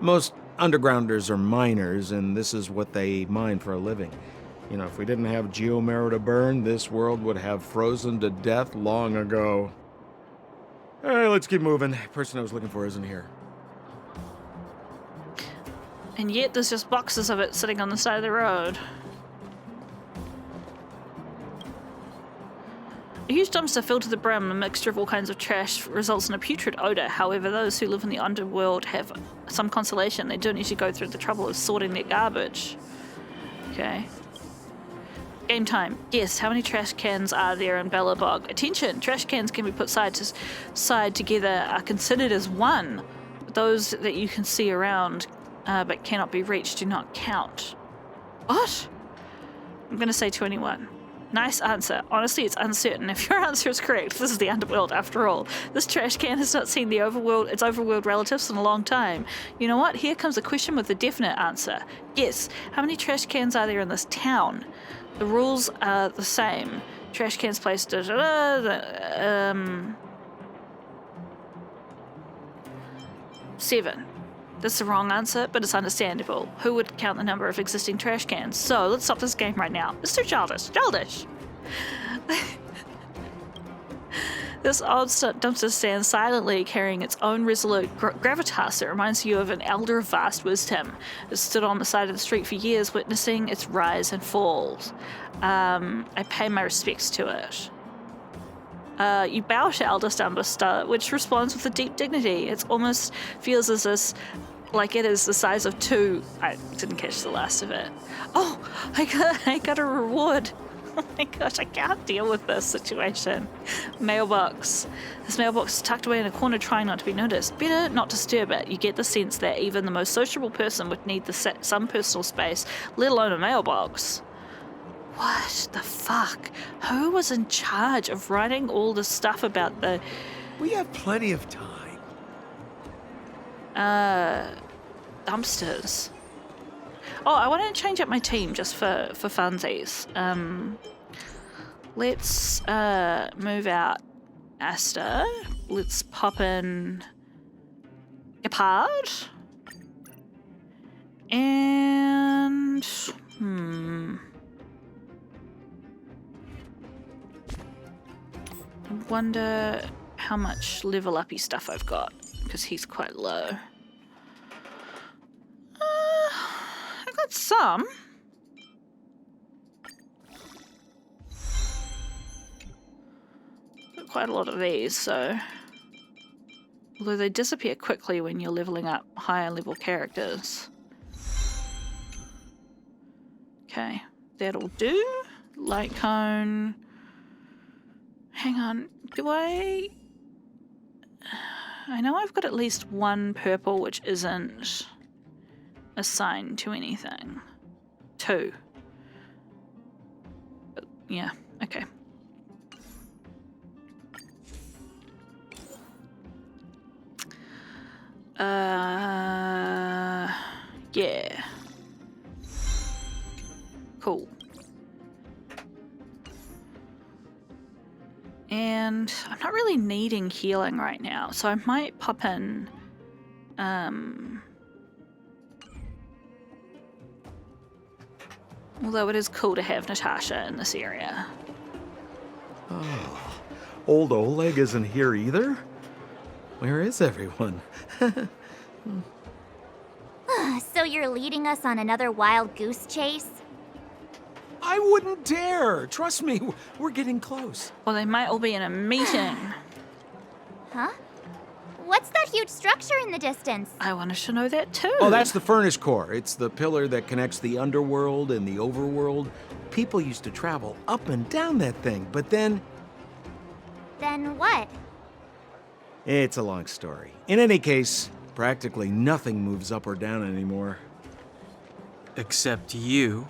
Most undergrounders are miners, and this is what they mine for a living. You know, if we didn't have geomarrow to burn, this world would have frozen to death long ago. All right, let's keep moving. The person I was looking for isn't here. And yet there's just boxes of it sitting on the side of the road. A huge dumpster filled to the brim, a mixture of all kinds of trash, results in a putrid odor. However, those who live in the underworld have some consolation. They don't usually go through the trouble of sorting their garbage. Okay. Game time. Yes, how many trash cans are there in Bellabog? Attention! Trash cans can be put side to side together, are considered as one. Those that you can see around but cannot be reached do not count. What? I'm going to say 21. Nice answer. Honestly, it's uncertain. If your answer is correct, this is the underworld after all. This trash can has not seen its overworld relatives in a long time. You know what? Here comes a question with a definite answer. Yes. How many trash cans are there in this town? The rules are the same. Trash cans placed. 7. That's the wrong answer, but it's understandable. Who would count the number of existing trash cans? So let's stop this game right now. Mr. Childish. This odd dumpster stands silently, carrying its own resolute gravitas that reminds you of an elder of vast wisdom. It stood on the side of the street for years, witnessing its rise and falls. I pay my respects to it. You bow to eldest dumpster, which responds with a deep dignity. It almost feels as if, like it is the size of 2. I didn't catch the last of it. Oh, I got a reward. Oh my gosh, I can't deal with this situation. Mailbox. This mailbox is tucked away in a corner, trying not to be noticed. Better not disturb it. You get the sense that even the most sociable person would need some personal space, let alone a mailbox. What the fuck? Who was in charge of writing all this stuff about the... We have plenty of time. Dumpsters. Oh, I want to change up my team just for funsies. Let's move out Asta. Let's pop in Gepard. And And I wonder how much level uppy stuff I've got, because he's quite low. I got some. Got quite a lot of these, so. Although they disappear quickly when you're leveling up higher level characters. Okay, that'll do. Light cone. Hang on, do I know I've got at least one purple which isn't assigned to anything. 2. Yeah, okay. Yeah. Cool. And I'm not really needing healing right now, so I might pop in, although it is cool to have Natasha in this area. Oh, old Oleg isn't here either? Where is everyone? So you're leading us on another wild goose chase? I wouldn't dare! Trust me, we're getting close. Well, they might all be in a meeting. Huh? What's that huge structure in the distance? I wanted to know that too. Oh, that's the furnace core. It's the pillar that connects the underworld and the overworld. People used to travel up and down that thing, but then... Then what? It's a long story. In any case, practically nothing moves up or down anymore. Except you.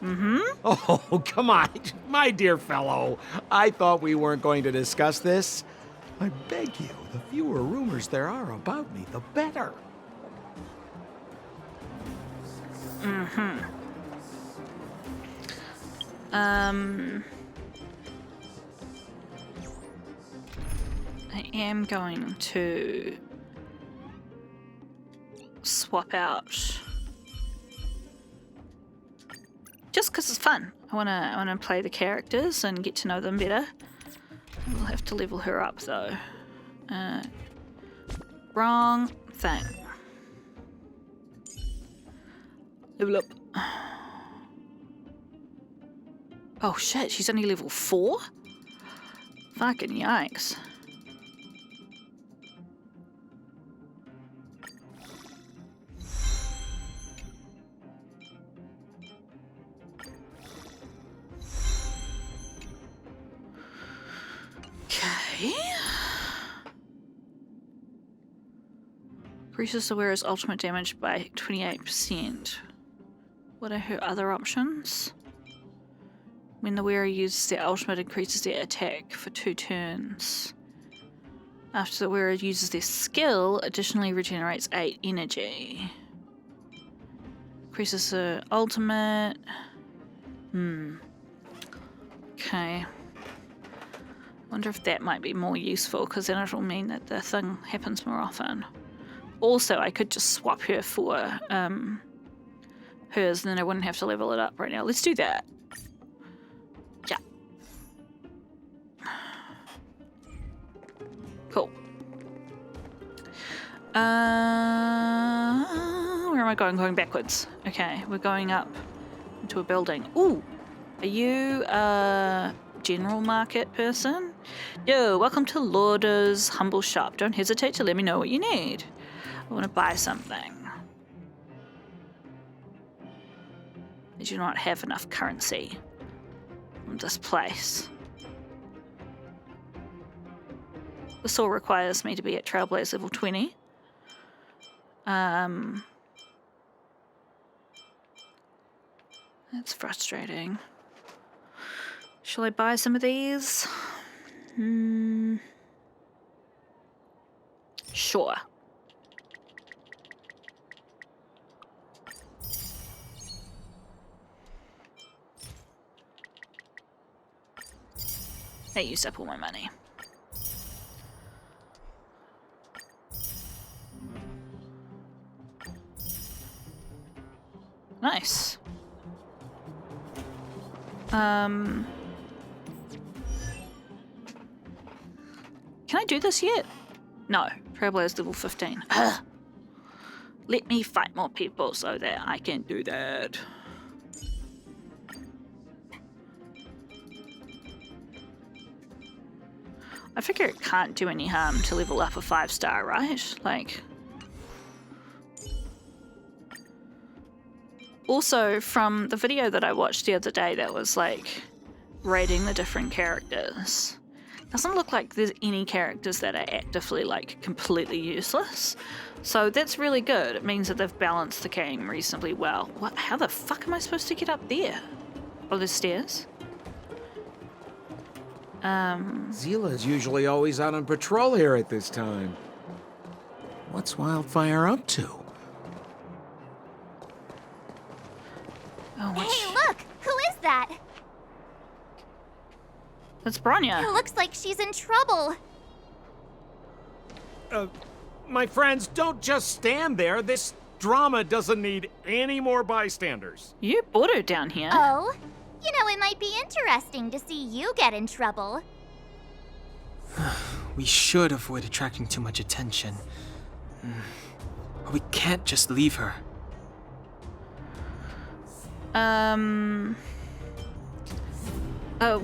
Mm-hmm. Oh, come on, my dear fellow. I thought we weren't going to discuss this. I beg you, the fewer rumors there are about me, the better. Mm-hmm. I am going to swap out just because it's fun. I wanna play the characters and get to know them better. We'll have to level her up though. Wrong thing. Level up. Oh shit, she's only level 4? Fucking yikes. Okay. Increases the wearer's ultimate damage by 28%. What are her other options? When the wearer uses their ultimate, increases their attack for 2 turns. After the wearer uses their skill, additionally regenerates 8 energy. Increases the ultimate. Okay. Wonder if that might be more useful, because then it'll mean that the thing happens more often. Also, I could just swap her for hers, and then I wouldn't have to level it up right now. Let's do that. Yeah. Cool. Where am I going? Going backwards. Okay, we're going up into a building. Ooh! Are you a general market person? Yo, welcome to Lauder's humble shop. Don't hesitate to let me know what you need. I want to buy something. I do not have enough currency from this place. This all requires me to be at Trailblaze level 20. That's frustrating. Shall I buy some of these? Sure. I used up all my money. Nice. Can I do this yet? No. Trailblazer's level 15. Ugh. Let me fight more people so that I can do that. I figure it can't do any harm to level up a 5-star, right? Like... Also, from the video that I watched the other day that was like rating the different characters, doesn't look like there's any characters that are actively like completely useless. So that's really good. It means that they've balanced the game reasonably well. What? How the fuck am I supposed to get up there? Oh, there's stairs? Zila's usually always out on patrol here at this time. What's Wildfire up to? Oh, Hey, look! Who is that? That's Bronya. It looks like she's in trouble. My friends, don't just stand there. This drama doesn't need any more bystanders. You brought her down here. Oh? You know, it might be interesting to see you get in trouble. We should avoid attracting too much attention. But we can't just leave her.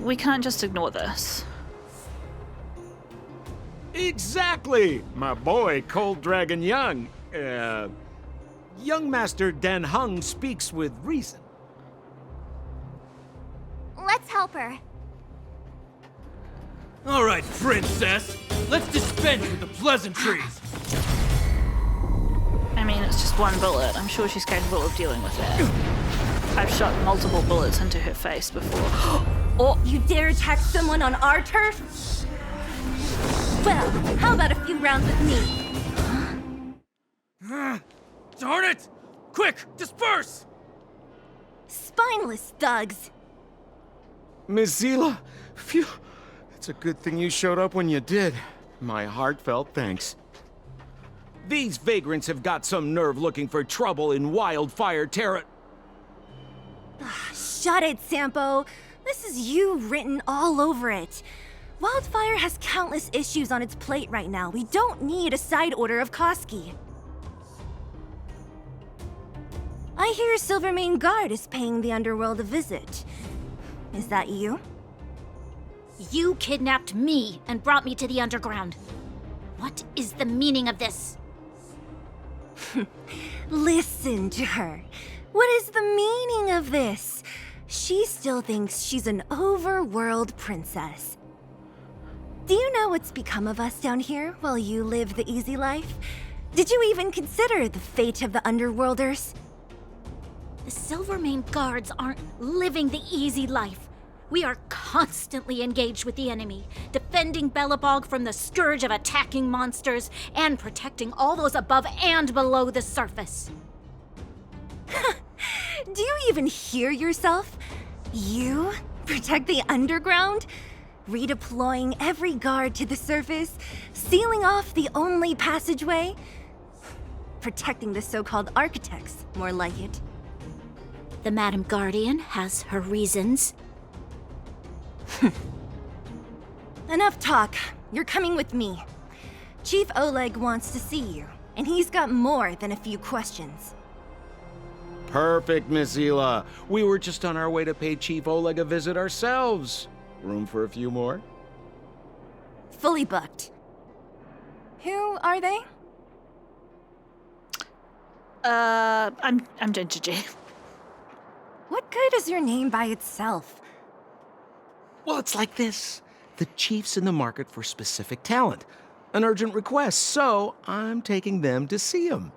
We can't just ignore this. Exactly! My boy, Cold Dragon Young. Young Master Dan Heng speaks with reason. Let's help her. All right, princess. Let's dispense with the pleasantries. I mean, it's just one bullet. I'm sure she's capable of dealing with that. I've shot multiple bullets into her face before. Oh, you dare attack someone on our turf? Well, how about a few rounds with me? Darn it! Quick, disperse! Spineless thugs. Miss Zila, phew. It's a good thing you showed up when you did. My heartfelt thanks. These vagrants have got some nerve looking for trouble in Wildfire Terra. Shut it, Sampo. This is you written all over it. Wildfire has countless issues on its plate right now. We don't need a side order of Koski. I hear Silvermane Guard is paying the underworld a visit. Is that you? You kidnapped me and brought me to the underground. What is the meaning of this? Listen to her. What is the meaning of this? She still thinks she's an overworld princess. Do you know what's become of us down here while you live the easy life? Did you even consider the fate of the underworlders? The Silvermane Guards aren't living the easy life. We are constantly engaged with the enemy, defending Belobog from the scourge of attacking monsters and protecting all those above and below the surface. Do you even hear yourself? You protect the underground? Redeploying every guard to the surface? Sealing off the only passageway? Protecting the so-called architects, more like it. The Madam Guardian has her reasons. Enough talk. You're coming with me. Chief Oleg wants to see you, and he's got more than a few questions. Perfect, Miss Zila. We were just on our way to pay Chief Oleg a visit ourselves. Room for a few more? Fully booked. Who are they? I'm Ginger J. What good is your name by itself? Well, it's like this. The chief's in the market for specific talent. An urgent request, so I'm taking them to see him.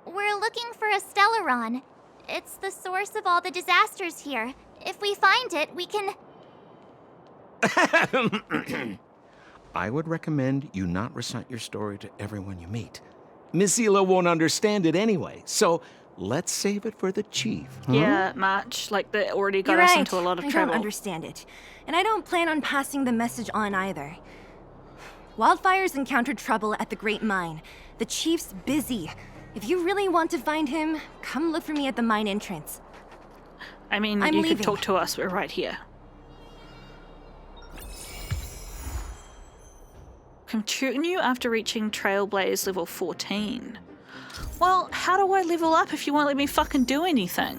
We're looking for a Stellaron. It's the source of all the disasters here. If we find it, we can... I would recommend you not recite your story to everyone you meet. Miss Zila won't understand it anyway, so let's save it for the chief. Huh? Yeah, much. Like, they already got You're us right. into a lot of I trouble. don't understand it. And I don't plan on passing the message on either. Wildfire's encountered trouble at the Great Mine. The chief's busy. If you really want to find him, come look for me at the mine entrance. I mean, I'm you leaving. can talk to us. We're right here. Continue after reaching Trailblaze level 14. Well, how do I level up if you won't let me fucking do anything?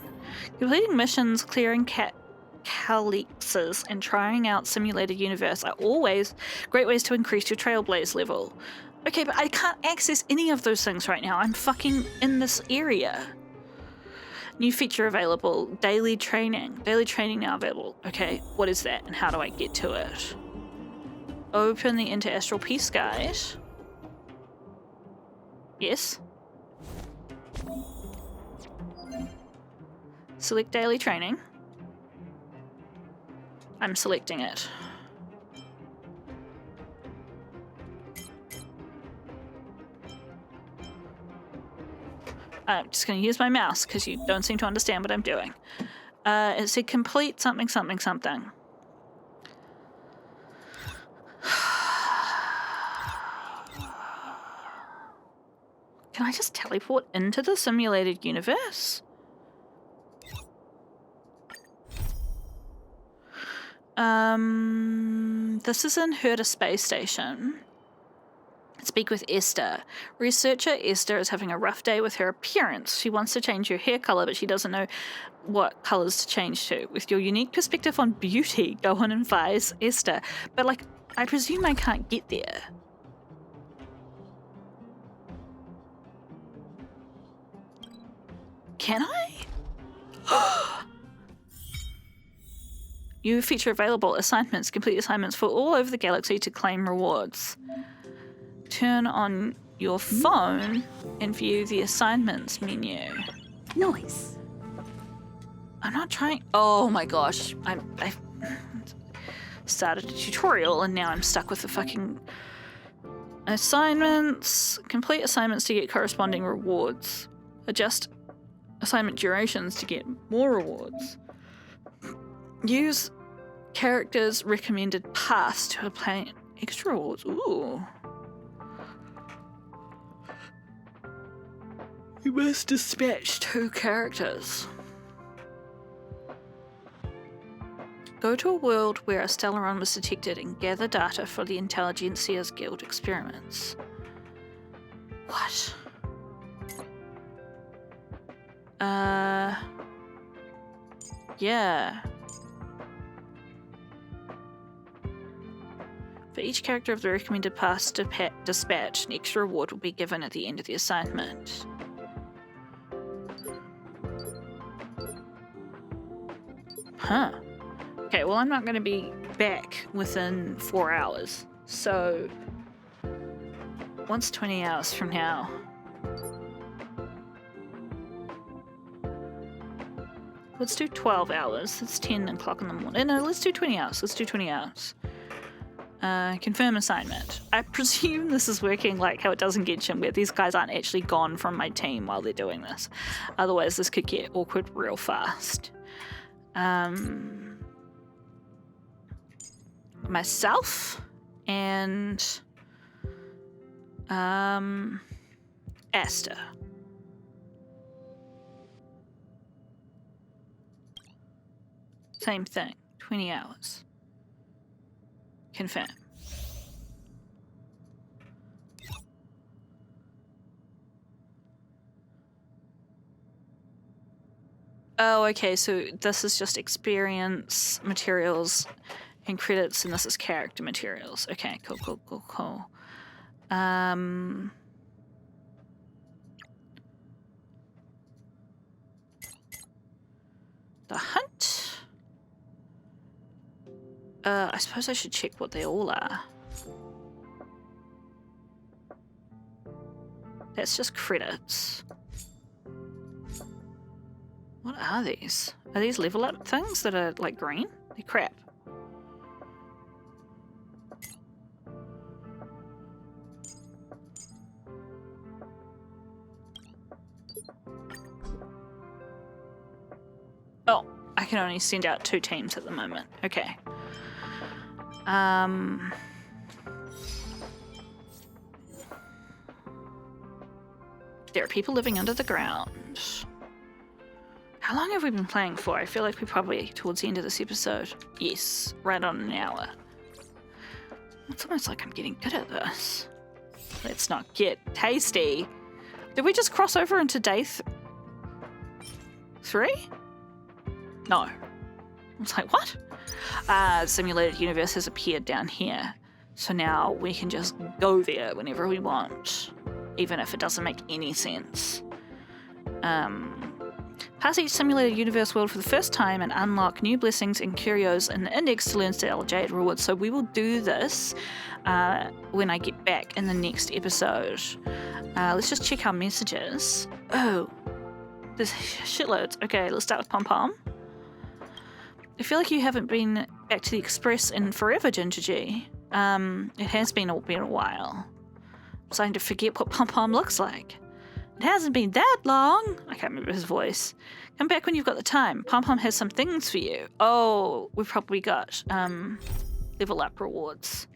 Completing missions, clearing calyxes, and trying out simulated universe are always great ways to increase your Trailblaze level. Okay, but I can't access any of those things right now. I'm fucking in this area. New feature available. Daily training. Daily training now available. Okay, what is that and how do I get to it? Open the Interastral Peace Guide. Yes. Select daily training. I'm selecting it. I'm just going to use my mouse because you don't seem to understand what I'm doing. It said complete something, something, something. Can I just teleport into the simulated universe? This is in Herta Space Station. Speak with Esther. Researcher Esther is having a rough day with her appearance. She wants to change her hair color, but she doesn't know what colors to change to. With your unique perspective on beauty, go on and advise Esther. But, like, I presume I can't get there. Can I? New feature available. Assignments. Complete assignments for all over the galaxy to claim rewards. Turn on your phone and view the assignments menu. Nice. I'm not trying. Oh my gosh. I've started a tutorial and now I'm stuck with the fucking assignments. Complete assignments to get corresponding rewards. Adjust assignment durations to get more rewards. Use characters' recommended paths to obtain extra rewards. Ooh. You must dispatch 2 characters. Go to a world where a Stellaron was detected and gather data for the Intelligentsia's Guild experiments. What? Yeah. For each character of the recommended path dispatch, an extra reward will be given at the end of the assignment. Huh. Okay, well, I'm not going to be back within 4 hours. So, once 20 hours from now. Let's do 12 hours. It's 10 o'clock in the morning. No, let's do 20 hours. Let's do 20 hours. Confirm assignment. I presume this is working like how it does in Genshin, where these guys aren't actually gone from my team while they're doing this. Otherwise, this could get awkward real fast. Myself and Asta. Same thing. 20 hours. Confirm. Oh, okay, so this is just experience materials and credits, and this is character materials. Okay, cool. The hunt. I suppose I should check what they all are. That's just credits. What are these? Are these level up things that are like green? They're crap. Oh, I can only send out 2 teams at the moment. Okay. Oh, There are people living under the ground. How long have we been playing for? I feel like we're probably towards the end of this episode. Yes, right on an hour. It's almost like I'm getting good at this. Let's not get tasty. Did we just cross over into day 3? No. I was like, what? Simulated universe has appeared down here. So now we can just go there whenever we want, even if it doesn't make any sense. Pass each simulated universe world for the first time and unlock new blessings and curios in the index to learn Stale Jade rewards. So we will do this when I get back in the next episode. Let's just check our messages. Oh, there's shitloads. Okay, let's start with Pom Pom. I feel like you haven't been back to the Express in forever, Ginger G. It has been a while. I'm starting to forget what Pom Pom looks like. It hasn't been that long. I can't remember his voice. Come back when you've got the time. Pom Pom has some things for you. Oh, we've probably got level up rewards.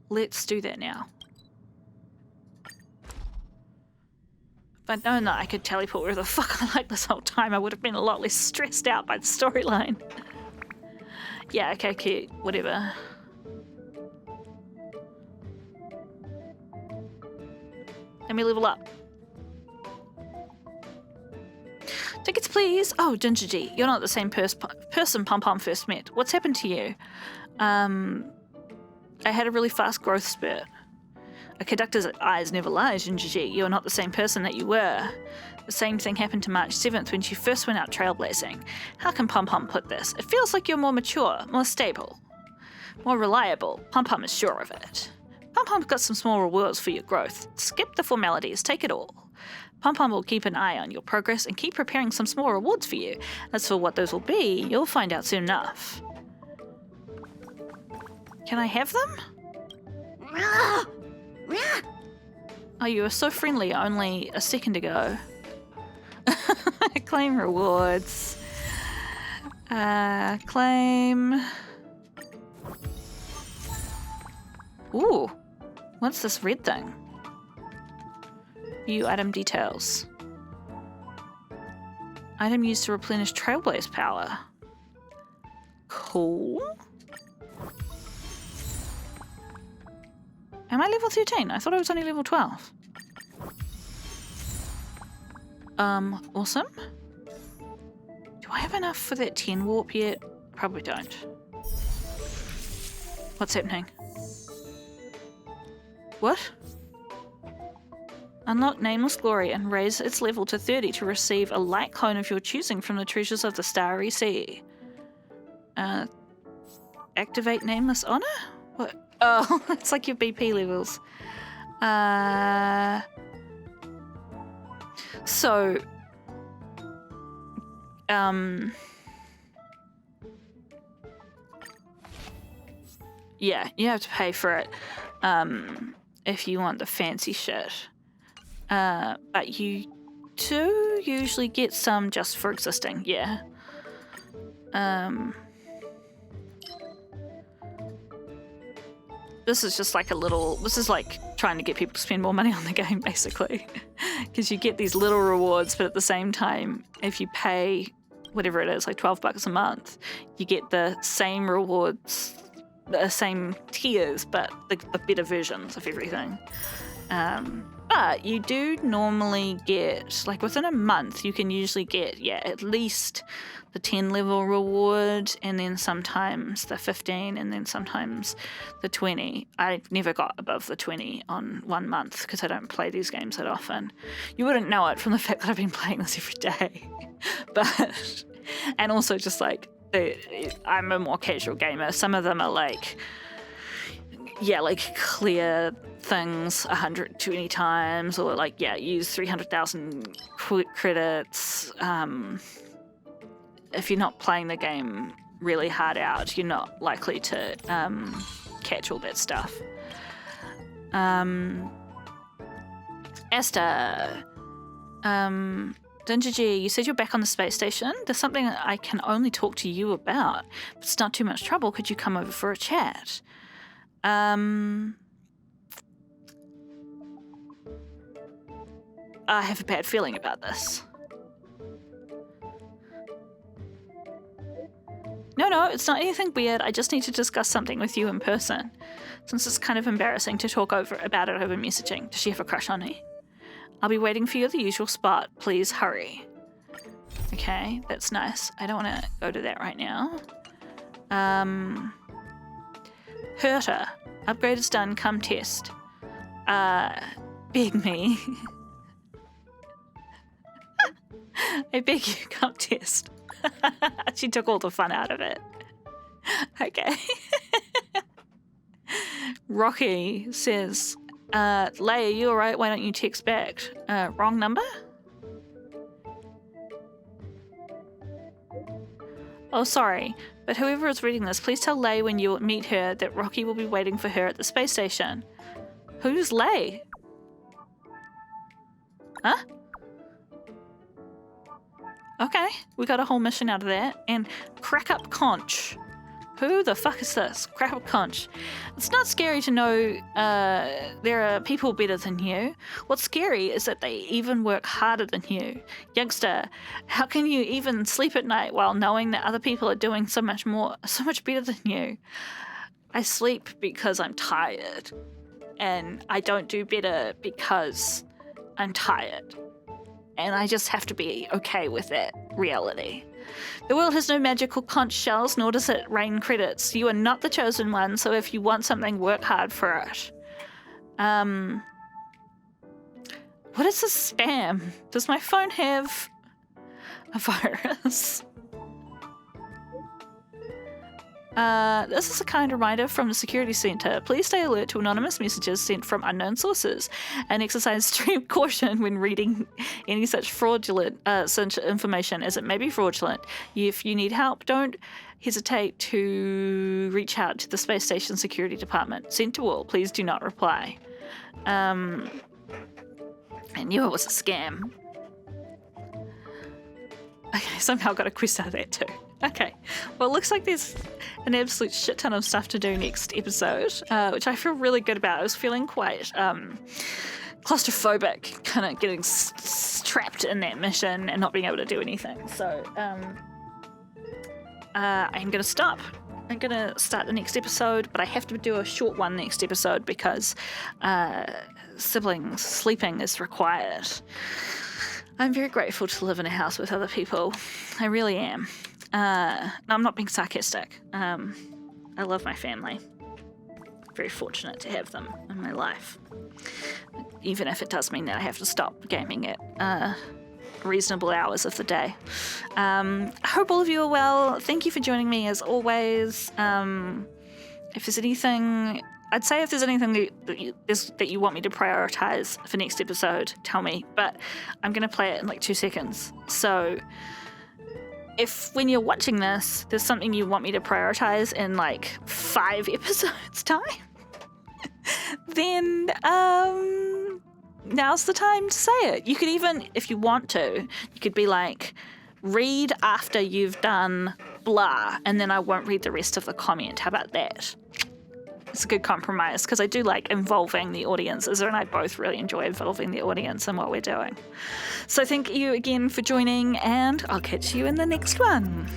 Let's do that now. If I'd known that I could teleport wherever the fuck I like this whole time, I would have been a lot less stressed out by the storyline. Yeah, okay, cute. Whatever. Let me level up. Tickets, please. Oh, Ginger G, you're not the same person Pom Pom first met. What's happened to you? I had a really fast growth spurt. A conductor's eyes never lie, Ginger G. You're not the same person that you were. The same thing happened to March 7th when she first went out trailblazing. How can Pom Pom put this? It feels like you're more mature, more stable, more reliable. Pom Pom is sure of it. Pom Pom's got some small rewards for your growth. Skip the formalities, take it all. Pom Pom will keep an eye on your progress and keep preparing some small rewards for you. As for what those will be, you'll find out soon enough. Can I have them? Oh, you were so friendly only a second ago. Claim rewards. Claim. Ooh. What's this red thing? View item details. Item used to replenish Trailblaze power. Cool. Am I level 13? I thought I was only level 12. Awesome. Do I have enough for that 10 warp yet? Probably don't. What's happening? What? Unlock Nameless Glory and raise its level to 30 to receive a light clone of your choosing from the treasures of the Starry Sea. Activate Nameless Honor? What? Oh, it's like your BP levels. So, yeah, you have to pay for it, if you want the fancy shit. But you do usually get some just for existing, yeah. This is just like this is like trying to get people to spend more money on the game, basically. Because you get these little rewards, but at the same time, if you pay whatever it is, like $12 a month, you get the same rewards, the same tiers, but the better versions of everything. But you do normally get, like within a month, you can usually get, yeah, at least the 10 level reward, and then sometimes the 15, and then sometimes the 20. I've never got above the 20 on 1 month because I don't play these games that often. You wouldn't know it from the fact that I've been playing this every day. But, and also just like, I'm a more casual gamer. Some of them are like, yeah, like clear things 120 times, or like, yeah, use 300,000 credits. If you're not playing the game really hard out, you're not likely to catch all that stuff. Esther, Ginger G, you said you're back on the space station. There's something I can only talk to you about. If it's not too much trouble, could you come over for a chat? I have a bad feeling about this. No, it's not anything weird. I just need to discuss something with you in person. Since it's kind of embarrassing to talk about it over messaging. Does she have a crush on me? I'll be waiting for you at the usual spot. Please hurry. Okay, that's nice. I don't want to go to that right now. Herta. Upgrade is done. Come test. Beg me. I beg you, come test. She took all the fun out of it. Okay. Rocky says, Leia, you alright? Why don't you text back? Wrong number? Oh, sorry, but whoever is reading this, please tell Leia when you meet her that Rocky will be waiting for her at the space station. Who's Leia? Huh? Okay, we got a whole mission out of that. And Crack Up Conch. Who the fuck is this? Crack Up Conch. It's not scary to know there are people better than you. What's scary is that they even work harder than you. Youngster, how can you even sleep at night while knowing that other people are doing so much better than you? I sleep because I'm tired. And I don't do better because I'm tired. And I just have to be okay with that reality. The world has no magical conch shells, nor does it rain credits. You are not the chosen one, so if you want something, work hard for it. What is this spam? Does my phone have a virus? This is a kind reminder from the security center. Please stay alert to anonymous messages sent from unknown sources and exercise extreme caution when reading any such fraudulent such information, as it may be fraudulent. If you need help, don't hesitate to reach out to the space station security department. Sent to all. Please do not reply. I knew it was a scam. Okay, somehow got a quest out of that too. Okay, well, it looks like there's an absolute shit ton of stuff to do next episode, which I feel really good about. I was feeling quite claustrophobic, kind of getting trapped in that mission and not being able to do anything. So I'm going to stop. I'm going to start the next episode, but I have to do a short one next episode because siblings sleeping is required. I'm very grateful to live in a house with other people. I really am. I'm not being sarcastic. I love my family. Very fortunate to have them in my life. Even if it does mean that I have to stop gaming at reasonable hours of the day. I hope all of you are well. Thank you for joining me as always. If there's anything... I'd say if there's anything that you want me to prioritize for next episode, tell me. But I'm going to play it in like 2 seconds. So if when you're watching this, there's something you want me to prioritize in like 5 episodes time, then now's the time to say it. You could even, if you want to, you could be like, read after you've done blah, and then I won't read the rest of the comment. How about that? It's a good compromise because I do like involving the audience. Izza and I both really enjoy involving the audience in what we're doing. So thank you again for joining, and I'll catch you in the next one.